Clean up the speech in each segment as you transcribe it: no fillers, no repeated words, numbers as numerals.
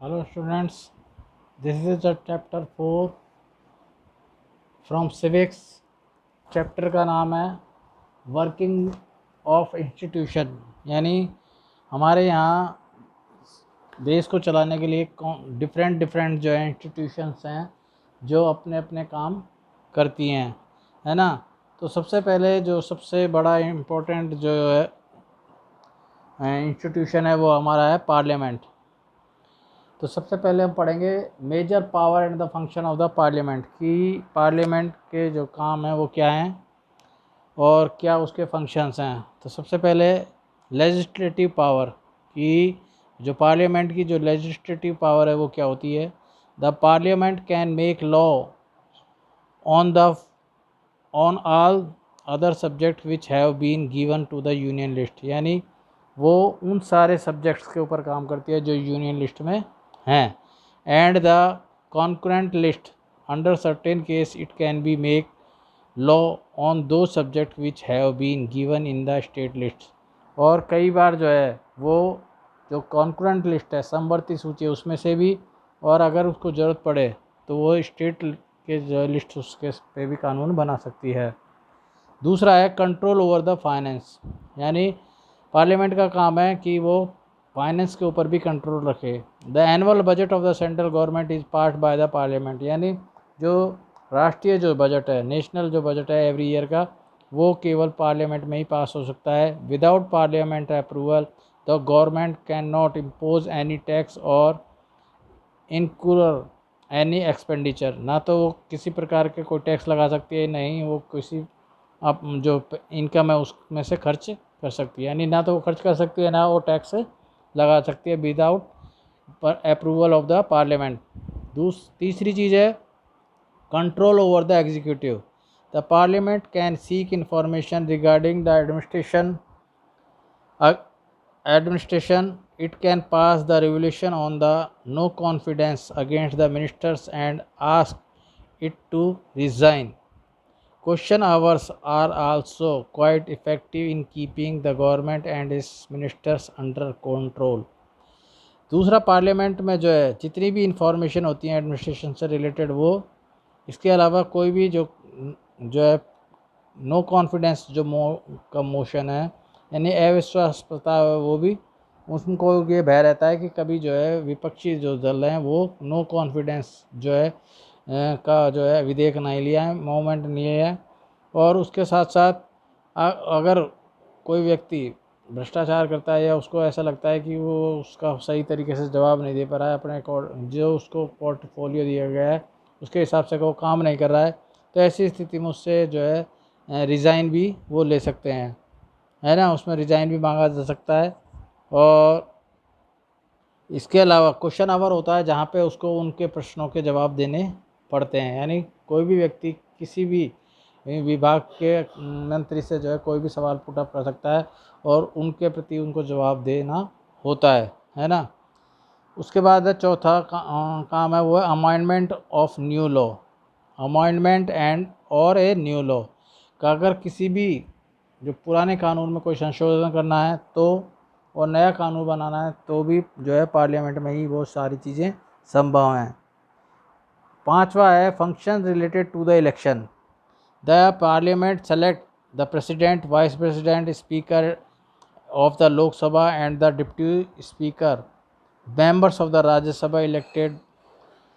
Hello students, this is the chapter 4 from civics. Chapter का नाम है वर्किंग ऑफ इंस्टीट्यूशन, यानी हमारे यहाँ देश को चलाने के लिए डिफरेंट जो है इंस्टीट्यूशंस हैं जो अपने अपने काम करती हैं, है ना। तो सबसे पहले जो सबसे बड़ा इम्पोर्टेंट जो है इंस्टीट्यूशन है वो हमारा है पार्लियामेंट। तो सबसे पहले हम पढ़ेंगे major power and the function of the parliament, कि पार्लियामेंट के जो काम हैं वो क्या हैं और क्या उसके फंक्शंस हैं। तो सबसे पहले लेजिस्लेटिव पावर, कि जो पार्लियामेंट की जो लेजिस्लेटिव पावर है वो क्या होती है। The parliament can make law on the on all other subject which have been given to the union list, यानी वो उन सारे सब्जेक्ट्स के ऊपर काम करती है जो यूनियन लिस्ट में हैं। And the concurrent list under certain case it can be make law on two subject which have been given in the state list. और कई बार जो है वो जो कॉन्करेंट लिस्ट है, समवर्ती सूची है, उसमें से भी, और अगर उसको ज़रूरत पड़े तो वो स्टेट के जो लिस्ट उसके पे भी कानून बना सकती है। दूसरा है कंट्रोल ओवर द फाइनेंस, यानी पार्लियामेंट का काम है कि वो फाइनेंस के ऊपर भी कंट्रोल रखे। The annual budget of the central government is pass by the parliament, यानी जो राष्ट्रीय जो बजट है, नेशनल जो बजट है एवरी ईयर का, वो केवल पार्लियामेंट में ही पास हो सकता है। Without parliament approval the government can not impose any tax और इनक्लूड एनी एक्सपेंडिचर, ना तो वो किसी प्रकार के कोई टैक्स लगा सकती है, नहीं वो किसी आप जो इनकम है उसमें से खर्च कर सकती है, यानी ना तो वो खर्च कर सकती है ना वो टैक्स लगा सकती है without approval of the parliament. तीसरी चीज़ है control over the executive. The parliament can seek information regarding the administration. It can pass the resolution on the no confidence against the ministers and ask it to resign. Question hours are also quite effective in keeping the government and its ministers under control. दूसरा, parliament में जो है जितनी भी information होती है administration से related, वो इसके अलावा कोई भी जो है नो कॉन्फिडेंस जो का मोशन है, यानी अविश्वास प्रस्ताव है, वो भी उनको ये भय रहता है कि कभी जो है विपक्षी जो दल हैं वो नो कॉन्फिडेंस जो है का जो है विधेयक नहीं लिया है, मूवमेंट नहीं है। और उसके साथ साथ अगर कोई व्यक्ति भ्रष्टाचार करता है या उसको ऐसा लगता है कि वो उसका सही तरीके से जवाब नहीं दे पा रहा है, अपने जो उसको पोर्टफोलियो दिया गया है उसके हिसाब से वो काम नहीं कर रहा है, तो ऐसी स्थिति में उससे जो है रिज़ाइन भी वो ले सकते हैं, है ना, उसमें रिज़ाइन भी मांगा जा सकता है। और इसके अलावा क्वेश्चन आवर होता है जहाँ पे उसको उनके प्रश्नों के जवाब देने पड़ते हैं, यानी कोई भी व्यक्ति किसी भी विभाग के मंत्री से जो है कोई भी सवाल पुटअप कर सकता है और उनके प्रति उनको जवाब देना होता है ना। उसके बाद चौथा काम है वो है amendment of new law. Amendment and और ए न्यू लॉ का अगर किसी भी जो पुराने कानून में कोई संशोधन करना है तो और नया कानून बनाना है तो भी जो है पार्लियामेंट में ही वो सारी चीज़ें संभव हैं। पांचवा है function related to the election. The parliament select the president, vice president, speaker of the Lok Sabha and the deputy speaker, members of the Rajya Sabha elected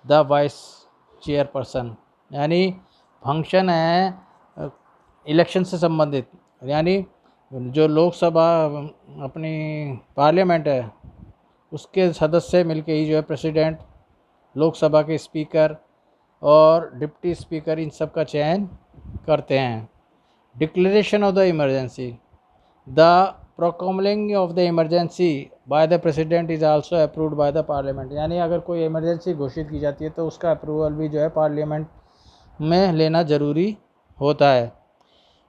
the vice chairperson, यानी फंक्शन है इलेक्शन से संबंधित, यानी जो लोकसभा अपनी पार्लियामेंट है उसके सदस्य मिलके ही जो है प्रेसिडेंट, लोकसभा के स्पीकर और डिप्टी स्पीकर इन सब का चयन करते हैं। Declaration of the emergency. The proclaiming of the emergency bye the president is also approved by the parliament, यानी अगर कोई इमरजेंसी घोषित की जाती है तो उसका अप्रूवल भी जो है पार्लियामेंट में लेना ज़रूरी होता है।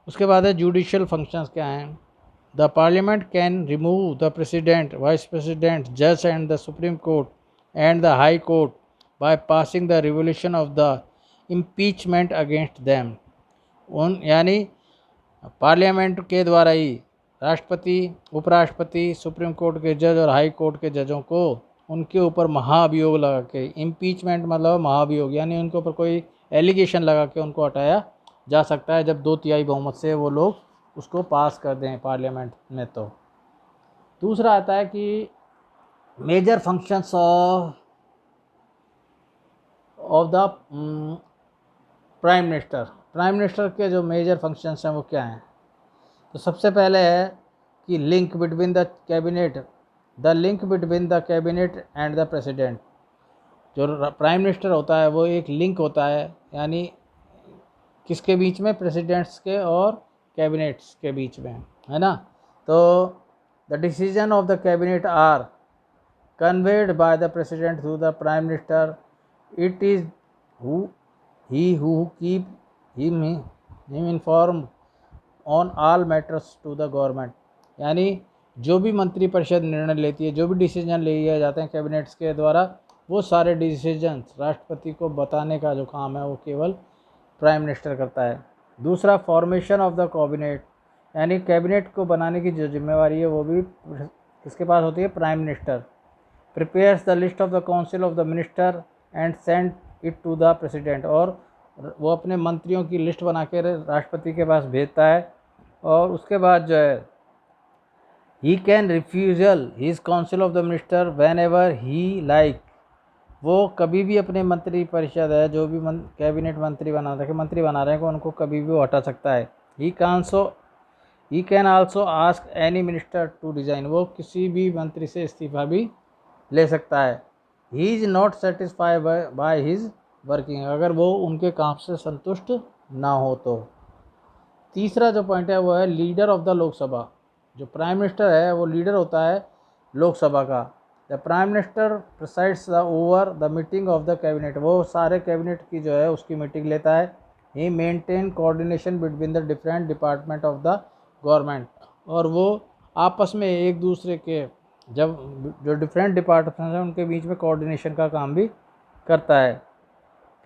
उसके बाद है जुडिशियल फंक्शंस क्या हैं। The parliament can remove the president, vice president, जज and the supreme court and the high court by passing the revolution of the impeachment against them. यानी पार्लियामेंट के द्वारा ही राष्ट्रपति, उपराष्ट्रपति, सुप्रीम कोर्ट के जज और हाई कोर्ट के जजों को उनके ऊपर महाभियोग लगा के, इम्पीचमेंट मतलब महाभियोग, यानी उनके ऊपर कोई एलिगेशन लगा के उनको हटाया जा सकता है जब 2/3 बहुमत से वो लोग उसको पास कर दें पार्लियामेंट में। तो दूसरा आता है कि major functions of the prime minister. Prime minister के जो मेजर फंक्शंस हैं वो क्या हैं? तो सबसे पहले है कि link between the cabinet, the link between the cabinet and the president. जो प्राइम मिनिस्टर होता है वो एक लिंक होता है, यानी किसके बीच में? प्रेसिडेंट्स के और कैबिनेट्स के बीच में, है ना। तो the decision of the cabinet are conveyed by the president to the prime minister. It is he who keep him informed on all matters to the government। यानी जो भी मंत्रिपरिषद निर्णय लेती है, जो भी डिसीजन लिए जाते हैं कैबिनेट्स के द्वारा, वो सारे डिसीजन राष्ट्रपति को बताने का जो काम है वो केवल प्राइम मिनिस्टर करता है। दूसरा, फॉर्मेशन ऑफ द कैबिनेट, यानी कैबिनेट को बनाने की जो जिम्मेवारी है वो भी किसके पास होती है? Prime minister. Prepares the list of the council of the minister and send it to the president. और वो अपने मंत्रियों की लिस्ट बना के राष्ट्रपति के पास भेजता है, और उसके बाद जो है he can refusal his council of the minister when ever he like. वो कभी भी अपने मंत्री परिषद है, जो भी कैबिनेट मंत्री बना रहे हैं, उनको कभी भी वो हटा सकता है। He can also ask any minister to resign. वो किसी भी मंत्री से इस्तीफा भी ले सकता है। He is not satisfied by his working, अगर वो उनके काम से संतुष्ट ना हो तो। तीसरा जो पॉइंट है वो है लीडर ऑफ द लोकसभा। जो प्राइम मिनिस्टर है वो लीडर होता है लोकसभा का। The prime minister presides over the meeting of the cabinet. वो सारे कैबिनेट की जो है उसकी मीटिंग लेता है। He maintain coordination between the different department of the government. और वो आपस में एक दूसरे के जो डिफरेंट डिपार्टमेंट हैं उनके बीच में कोऑर्डिनेशन का काम भी करता है।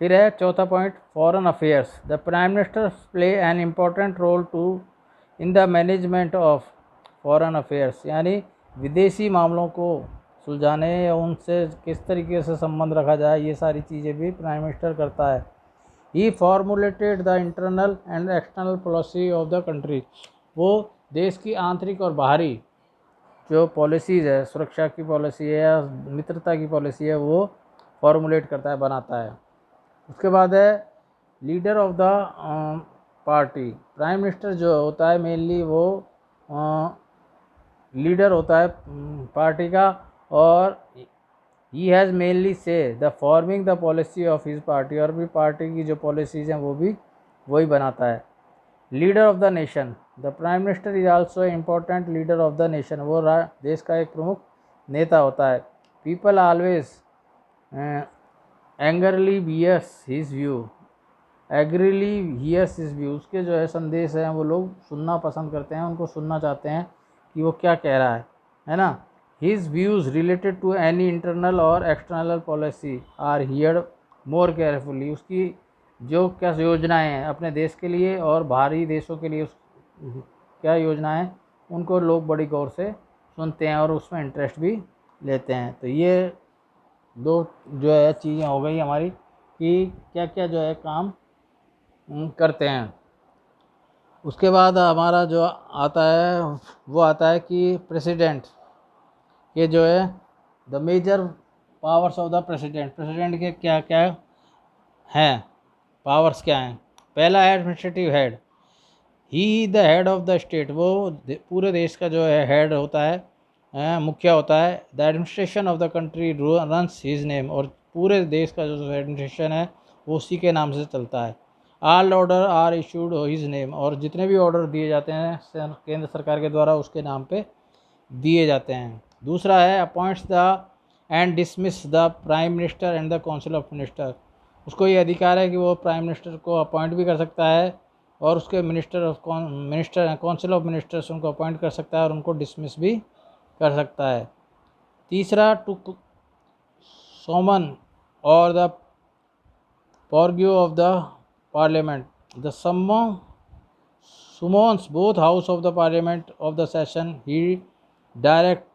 फिर है चौथा point, foreign affairs. The prime minister play an important role to in the management of foreign affairs. यानी विदेशी मामलों को सुलझाने या उनसे किस तरीके से संबंध रखा जाए, ये सारी चीज़ें भी प्राइम मिनिस्टर करता है। ही formulated the internal and external policy of the country. वो देश की आंतरिक और बाहरी जो पॉलिसीज़ है, सुरक्षा की पॉलिसी है या मित्रता की पॉलिसी है, वो फॉर्मुलेट करता है, बनाता है। उसके बाद है leader of the party. Prime minister जो होता है मेनली वो लीडर होता है पार्टी का, और ही हैज़ मेनली से the forming the policy of his party. और भी पार्टी की जो पॉलिसीज़ हैं वो भी वही बनाता है। Leader of the nation. The prime minister is also important leader of the nation. वो देश का एक प्रमुख नेता होता है। People always angrily hears his view. Eagerly hears his view, उसके जो है संदेश हैं वो लोग सुनना पसंद करते हैं, उनको सुनना चाहते हैं कि वो क्या कह रहा है ना। His views related to any internal और external policy are heard more carefully. उसकी जो क्या योजनाएं हैं अपने देश के लिए और बाहरी देशों के लिए क्या योजनाएं, उनको लोग बड़ी गौर से सुनते हैं और उसमें इंटरेस्ट भी लेते हैं। तो ये दो जो है चीज़ें हो गई हमारी कि क्या क्या जो है काम करते हैं। उसके बाद हमारा जो आता है वो आता है कि प्रेसिडेंट के जो है the major powers of the president. President के क्या क्या हैं, पावर्स क्या हैं? पहला है administrative head. He the head of the state. वो पूरे देश का जो है हेड होता है, मुखिया होता है। The administration of the country runs his name. और पूरे देश का जो एडमिनिस्ट्रेशन है वो उसी के नाम से चलता है। All order are issued his name. और जितने भी ऑर्डर दिए जाते हैं केंद्र सरकार के द्वारा उसके नाम पे दिए जाते हैं। दूसरा है appoints the end dismiss the prime minister and the council of minister. उसको ये अधिकार है कि वो प्राइम मिनिस्टर को अपॉइंट भी कर सकता है और उसके काउंसिल ऑफ मिनिस्टर्स उनको अपॉइंट कर सकता है और उनको डिसमिस भी कर सकता है। तीसरा, टू सोमन और the prorogue of the parliament. The summons both house of the parliament of the session. He direct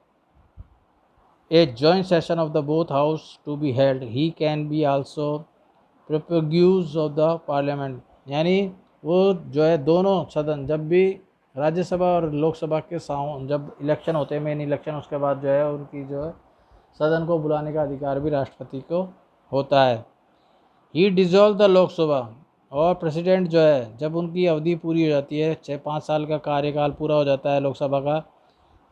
a joint session of the both house to be held. He can be also prorogue of the parliament, यानी वो जो है दोनों सदन, जब भी राज्यसभा और लोकसभा के साउंड जब इलेक्शन होते हैं, मेन इलेक्शन, उसके बाद जो है उनकी जो है सदन को बुलाने का अधिकार भी राष्ट्रपति को होता है। ही डिजॉल्व द लोकसभा, और प्रेसिडेंट जो है जब उनकी अवधि पूरी हो जाती है, 6-5 साल का कार्यकाल पूरा हो जाता है लोकसभा का,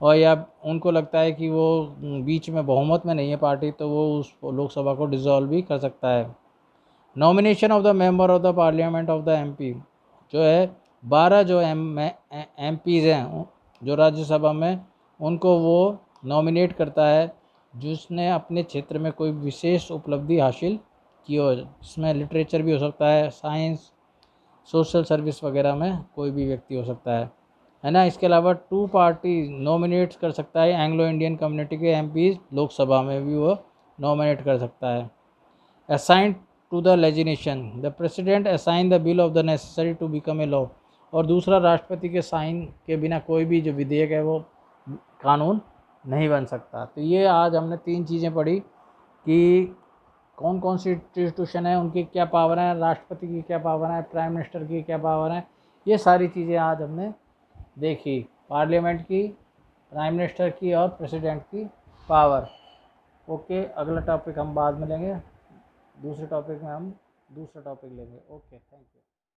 और या उनको लगता है कि वो बीच में बहुमत में नहीं है पार्टी, तो वो उस लोकसभा को डिज़ोल्व भी कर सकता है। Nomination of the member of the parliament of the MP, जो है 12 जो एमपीज़ हैं जो राज्यसभा में, उनको वो नॉमिनेट करता है जिसने अपने क्षेत्र में कोई विशेष उपलब्धि हासिल की हो, जिसमें लिटरेचर भी हो सकता है, साइंस, सोशल सर्विस वगैरह में कोई भी व्यक्ति हो सकता है ना। इसके अलावा 2 पार्टी नॉमिनेट कर सकता है, एंग्लो इंडियन कम्युनिटी के एमपीज़ लोकसभा में भी वो नॉमिनेट कर सकता है। Assign to the legislation, the president assign the bill of the necessary to become a law, और दूसरा राष्ट्रपति के साइन के बिना कोई भी जो विधेयक है वो कानून नहीं बन सकता। तो ये आज हमने 3 चीज़ें पढ़ी कि कौन कौन सी इंस्टीट्यूशन है, उनकी क्या पावर है, राष्ट्रपति की क्या पावर है, प्राइम मिनिस्टर की क्या पावर है, ये सारी चीज़ें आज हमने देखी, पार्लियामेंट की, प्राइम मिनिस्टर की और प्रेसिडेंट की पावर। ओके, अगला टॉपिक हम बाद में लेंगे, दूसरे टॉपिक में हम दूसरा टॉपिक लेंगे। Okay, thank you.